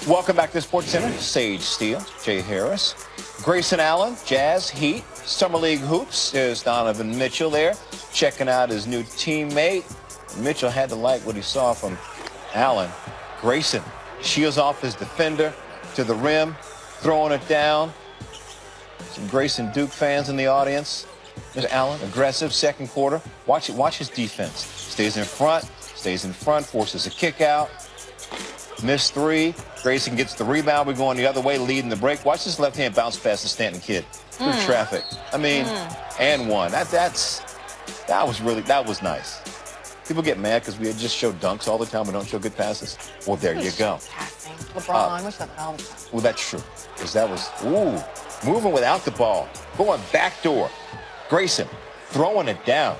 Welcome back to Sports Center. Sage Steele, Jay Harris, Grayson Allen, Jazz, Heat, Summer League Hoops. There's Donovan Mitchell there, checking out his new teammate. Mitchell had to like what he saw from Allen. Grayson shields off his defender to the rim, throwing it down. Some Grayson Duke fans in the audience. There's Allen, aggressive, second quarter. Watch his defense. Stays in front, forces a kick out. Missed three. Grayson gets the rebound. We're going the other way, leading the break. Watch this left hand bounce past the Stanton kid through traffic. I mean, and one. That was nice. People get mad because we just show dunks all the time. We don't show good passes. Well, there you go. Passing. LeBron, wish that all the time. Well, that's true. Because that was, moving without the ball. Going backdoor. Grayson throwing it down.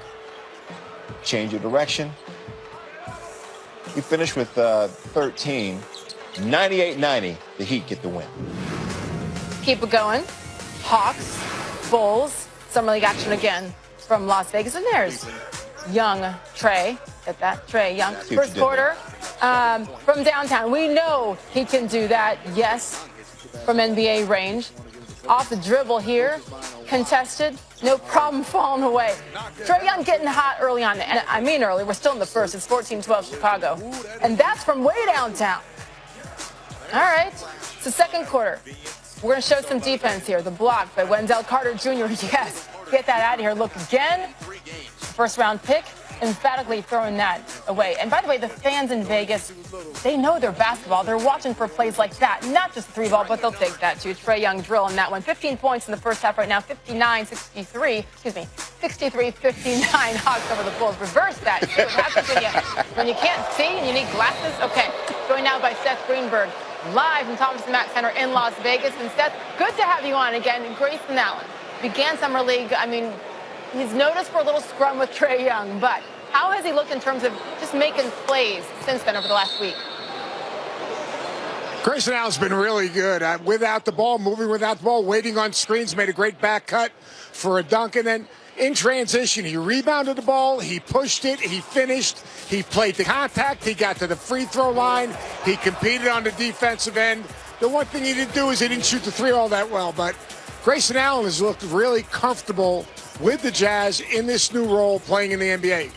Change your direction. We finished with 13. 98-90. The Heat get the win. Keep it going. Hawks, Bulls, Summer League action again from Las Vegas. And there's young Trae. Get that? Trae Young. First quarter from downtown. We know he can do that. Yes, from NBA range. Off the dribble here. Contested. No problem falling away. Trae Young getting hot early on. And I mean early. We're still in the first. It's 14-12 Chicago. And that's from way downtown. All right. It's the second quarter. We're going to show some defense here. The block by Wendell Carter Jr. Yes. Get that out of here. Look again. First round pick. Emphatically throwing that away. And by the way, the fans in Vegas, they know their basketball. They're watching for plays like that. Not just the three ball, but they'll take that too. Trae Young drill on that one. 15 points in the first half right now. 63-59 Hawks over the Bulls. Reverse that. See what happens when you can't see and you need glasses? Okay. Joined now by Seth Greenberg, live from Thomas & Mack Center in Las Vegas. And Seth, good to have you on again. And Grayson Allen began Summer League. I mean, he's noticed for a little scrum with Trae Young, but how has he looked in terms of just making plays since then over the last week? Grayson Allen's been really good without the ball, moving without the ball, waiting on screens, made a great back cut for a dunk, and then in transition, he rebounded the ball, he pushed it, he finished, he played the contact, he got to the free throw line, he competed on the defensive end. The one thing he didn't do is he didn't shoot the three all that well, but Grayson Allen has looked really comfortable with the Jazz in this new role playing in the NBA.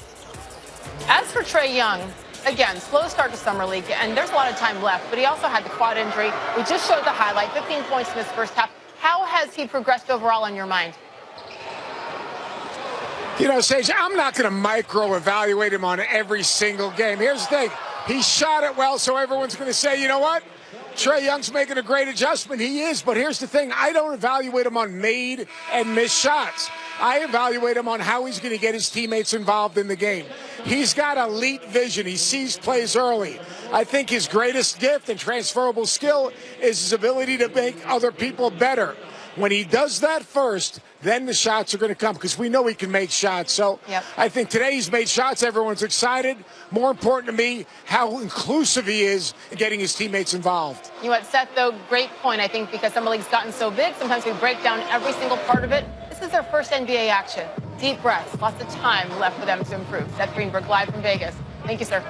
As for Trae Young, again, slow start to Summer League, and there's a lot of time left, but he also had the quad injury. We just showed the highlight, 15 points in his first half. How has he progressed overall in your mind? You know, Sage, I'm not going to micro-evaluate him on every single game. Here's the thing. He shot it well, so everyone's going to say, you know what? Trae Young's making a great adjustment. He is, but here's the thing. I don't evaluate him on made and missed shots. I evaluate him on how he's going to get his teammates involved in the game. He's got elite vision. He sees plays early. I think his greatest gift and transferable skill is his ability to make other people better. When he does that first, then the shots are going to come because we know he can make shots. So I think today he's made shots. Everyone's excited. More important to me, how inclusive he is in getting his teammates involved. You know what, Seth, though, great point, I think, because Summer League's gotten so big, sometimes we break down every single part of it. This is their first NBA action. Deep breaths, lots of time left for them to improve. Seth Greenberg, live from Vegas. Thank you, sir.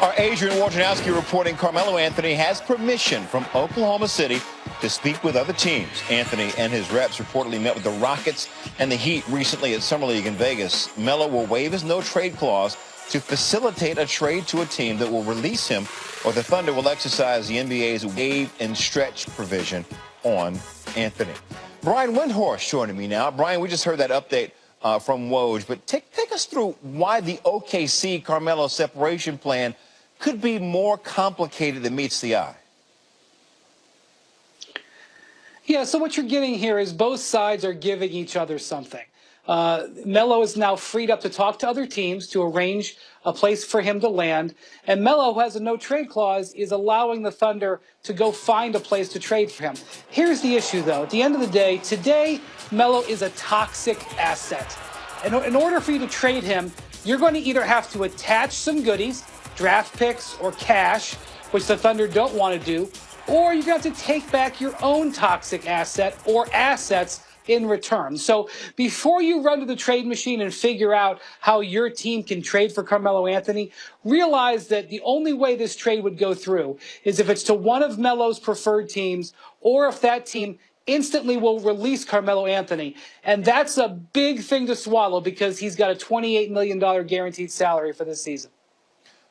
Our Adrian Wojnarowski reporting Carmelo Anthony has permission from Oklahoma City to speak with other teams. Anthony and his reps reportedly met with the Rockets and the Heat recently at Summer League in Vegas. Melo will waive his no-trade clause to facilitate a trade to a team that will release him, or the Thunder will exercise the NBA's waive and stretch provision on Anthony. Brian Windhorst joining me now. Brian, we just heard that update from Woj, but take us through why the OKC Carmelo separation plan could be more complicated than meets the eye. Yeah, so what you're getting here is both sides are giving each other something. Melo is now freed up to talk to other teams to arrange a place for him to land. And Melo, who has a no-trade clause, is allowing the Thunder to go find a place to trade for him. Here's the issue, though. At the end of the day, today, Melo is a toxic asset. In order for you to trade him, you're going to either have to attach some goodies, draft picks or cash, which the Thunder don't want to do, or you're going to have to take back your own toxic asset or assets in return. So before you run to the trade machine and figure out how your team can trade for Carmelo Anthony, realize that the only way this trade would go through is if it's to one of Melo's preferred teams, or if that team instantly will release Carmelo Anthony. And that's a big thing to swallow because he's got a $28 million guaranteed salary for this season.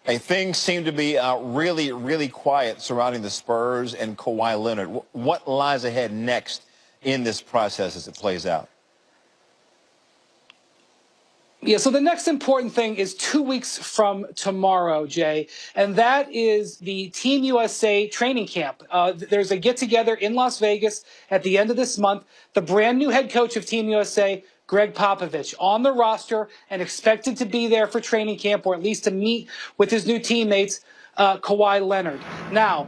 Hey, things seem to be really, really quiet surrounding the Spurs and Kawhi Leonard. What lies ahead next in this process as it plays out? Yeah, so the next important thing is 2 weeks from tomorrow, Jay, and that is the Team USA training camp. There's a get-together in Las Vegas at the end of this month. The brand new head coach of Team USA, Greg Popovich, on the roster and expected to be there for training camp, or at least to meet with his new teammates, Kawhi Leonard. Now,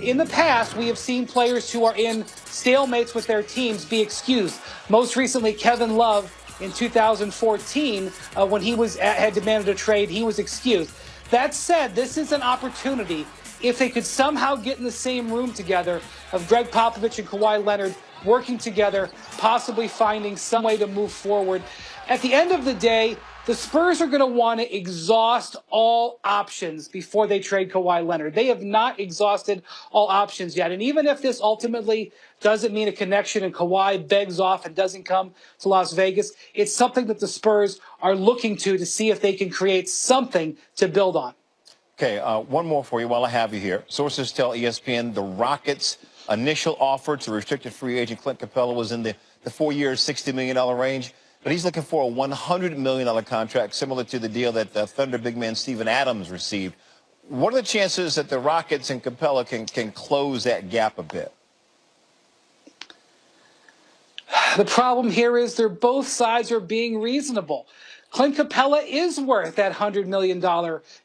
in the past, we have seen players who are in stalemates with their teams be excused. Most recently, Kevin Love in 2014, when he had demanded a trade, he was excused. That said, this is an opportunity, if they could somehow get in the same room together, of Greg Popovich and Kawhi Leonard working together, possibly finding some way to move forward. At the end of the day, the Spurs are going to want to exhaust all options before they trade Kawhi Leonard. They have not exhausted all options yet. And even if this ultimately doesn't mean a connection and Kawhi begs off and doesn't come to Las Vegas, it's something that the Spurs are looking to see if they can create something to build on. Okay, one more for you while I have you here. Sources tell ESPN the Rockets' initial offer to restricted free agent Clint Capella was in the 4-year, $60 million range. But he's looking for a $100 million contract, similar to the deal that Thunder big man Steven Adams received. What are the chances that the Rockets and Capella can close that gap a bit? The problem here is both sides are being reasonable. Clint Capella is worth that $100 million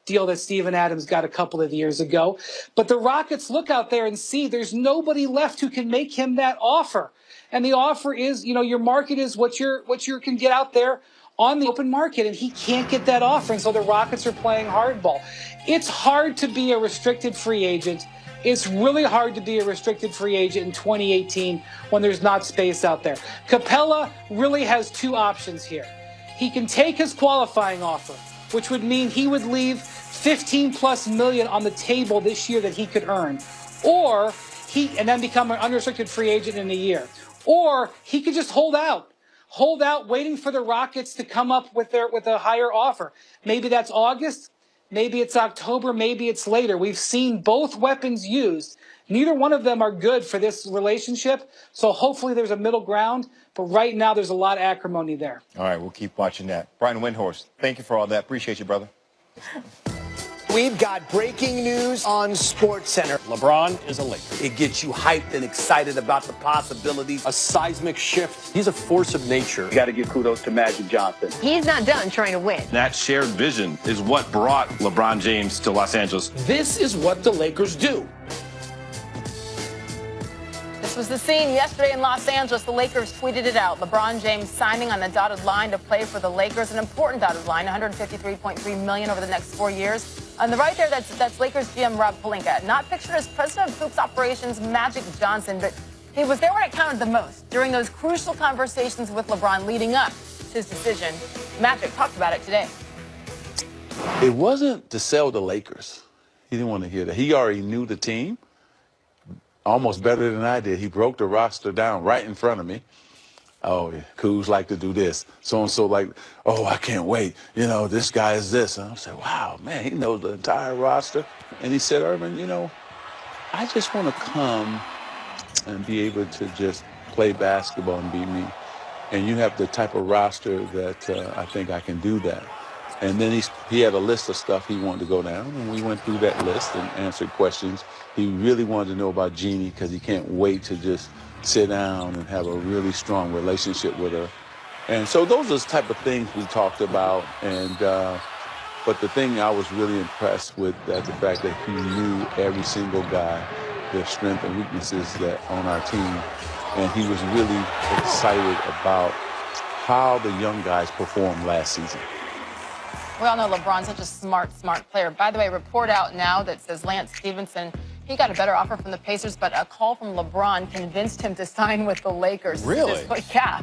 deal that Steven Adams got a couple of years ago. But the Rockets look out there and see there's nobody left who can make him that offer. And the offer is, your market is what you can get out there on the open market, and he can't get that offer. And so the Rockets are playing hardball. It's hard to be a restricted free agent. It's really hard to be a restricted free agent in 2018 when there's not space out there. Capella really has two options here. He can take his qualifying offer, which would mean he would leave $15+ million on the table this year that he could earn, and then become an unrestricted free agent in a year. Or he could just hold out, waiting for the Rockets to come up with a higher offer. Maybe that's August, maybe it's October, maybe it's later. We've seen both weapons used. Neither one of them are good for this relationship, so hopefully there's a middle ground. But right now there's a lot of acrimony there. All right, we'll keep watching that. Brian Windhorst, thank you for all that. Appreciate you, brother. We've got breaking news on SportsCenter. LeBron is a Laker. It gets you hyped and excited about the possibilities. A seismic shift. He's a force of nature. You got to give kudos to Magic Johnson. He's not done trying to win. That shared vision is what brought LeBron James to Los Angeles. This is what the Lakers do. This was the scene yesterday in Los Angeles. The Lakers tweeted it out. LeBron James signing on the dotted line to play for the Lakers, an important dotted line, $153.3 million over the next 4 years. On the right there, that's Lakers GM Rob Pelinka. Not pictured as president of Hoops Operations, Magic Johnson, but he was there when it counted the most, during those crucial conversations with LeBron leading up to his decision. Magic talked about it today. It wasn't to sell the Lakers. He didn't want to hear that. He already knew the team almost better than I did. He broke the roster down right in front of me. Oh, yeah, Kuz like to do this. So-and-so like, oh, I can't wait. This guy is this. And I said, wow, man, he knows the entire roster. And he said, Urban, I just want to come and be able to just play basketball and be me. And you have the type of roster that I think I can do that. And then he had a list of stuff he wanted to go down, and we went through that list and answered questions. He really wanted to know about Jeannie because he can't wait to just sit down and have a really strong relationship with her. And so those are the type of things we talked about. And but the thing I was really impressed with is the fact that he knew every single guy, their strengths and weaknesses that on our team. And he was really excited about how the young guys performed last season. We all know LeBron's such a smart player. By the way, report out now that says Lance Stevenson, he got a better offer from the Pacers, but a call from LeBron convinced him to sign with the Lakers. Really? Yeah.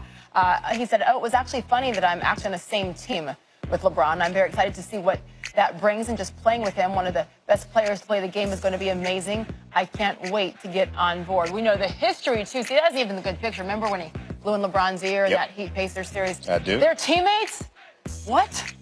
He said, oh, it was actually funny that I'm actually on the same team with LeBron. I'm very excited to see what that brings, and just playing with him, one of the best players to play the game, is going to be amazing. I can't wait to get on board. We know the history, too. See, that's even the good picture. Remember when he blew in LeBron's ear in that Heat Pacers series? I do. Their teammates? What?